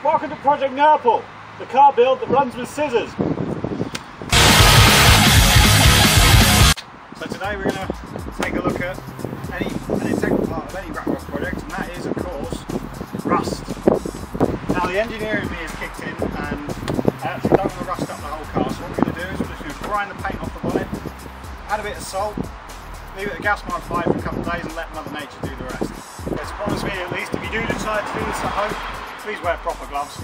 Welcome to Project Nurple, the car build that runs with scissors. So today we're going to take a look at an integral part of any rat rod project, and that is, of course, rust. Now the engineer in me has kicked in, and I actually don't want to rust up the whole car, so what we're going to do is we're just going to grind the paint off the bonnet, add a bit of salt, leave it at gas modified for a couple of days and let Mother Nature do the rest. It's promised me, at least, if you do decide to do this at home, please wear proper gloves.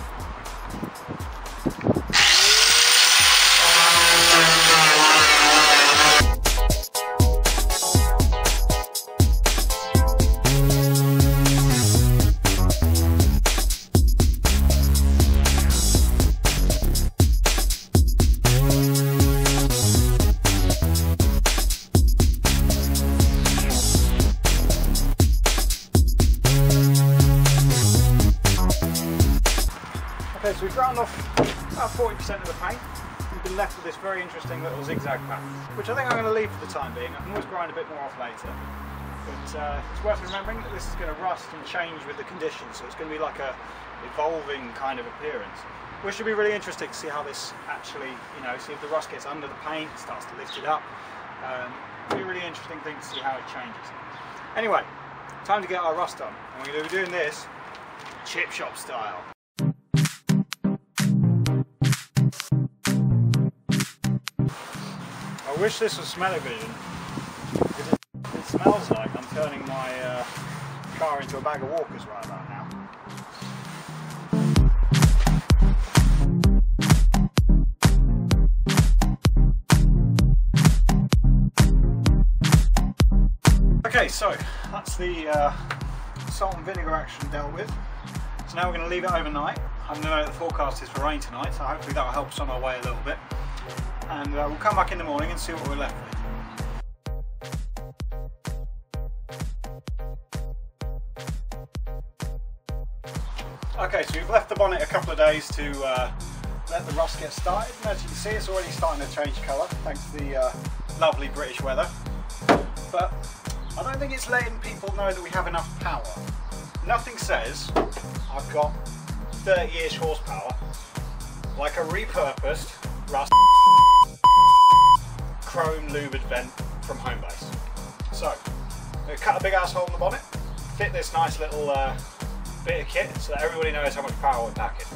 Okay, so we've ground off about 40% of the paint. We've been left with this very interesting little zigzag pattern, which I think I'm going to leave for the time being. I can always grind a bit more off later. But it's worth remembering that this is going to rust and change with the conditions, so it's going to be like a evolving kind of appearance. Which should be really interesting to see how this actually, see if the rust gets under the paint, starts to lift it up. It'll be a really interesting thing to see how it changes. Anyway, time to get our rust on. And we're going to be doing this chip shop style. I wish this was smell-o-vision, because it smells like I'm turning my car into a bag of walkers right about now. Okay, so that's the salt and vinegar action dealt with. So now we're going to leave it overnight. I know that the forecast is for rain tonight, so hopefully that will help us on our way a little bit. And we'll come back in the morning and see what we're left with. Okay, so we've left the bonnet a couple of days to let the rust get started, and as you can see it's already starting to change colour thanks to the lovely British weather. But I don't think it's letting people know that we have enough power. Nothing says I've got 30-ish horsepower like a repurposed rust chrome louvered vent from Homebase. So, I'm going to cut a big ass hole in the bonnet, fit this nice little bit of kit so that everybody knows how much power we're packing.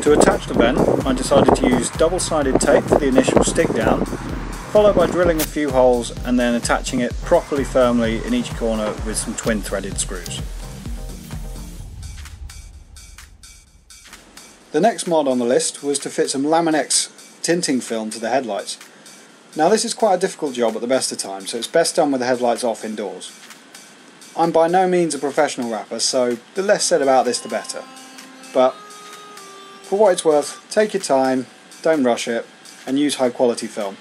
To attach the vent, I decided to use double-sided tape for the initial stick down, followed by drilling a few holes and then attaching it properly firmly in each corner with some twin threaded screws. The next mod on the list was to fit some Laminex tinting film to the headlights. Now this is quite a difficult job at the best of times, so it's best done with the headlights off indoors. I'm by no means a professional rapper, so the less said about this the better. But for what it's worth, take your time, don't rush it, and use high quality film.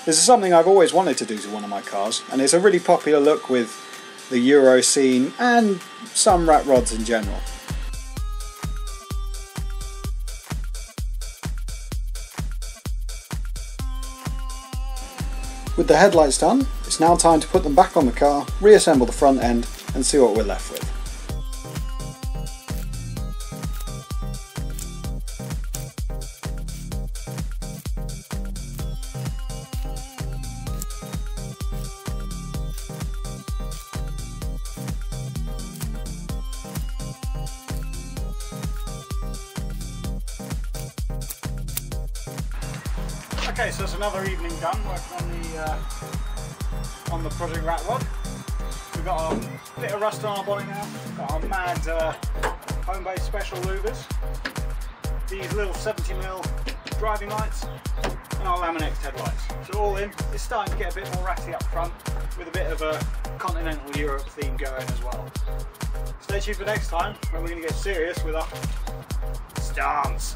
This is something I've always wanted to do to one of my cars, and it's a really popular look with the Euro scene and some rat rods in general. With the headlights done, it's now time to put them back on the car, reassemble the front end, and see what we're left with. Okay, so it's another evening done working on the Project Rat Rod. We've got a bit of rust on our bonnet now. We've got our mad Homebase special louvers, these little 70mm driving lights, and our Laminex headlights. So all in, it's starting to get a bit more ratty up front with a bit of a continental Europe theme going as well. Stay tuned for next time when we're going to get serious with our stance.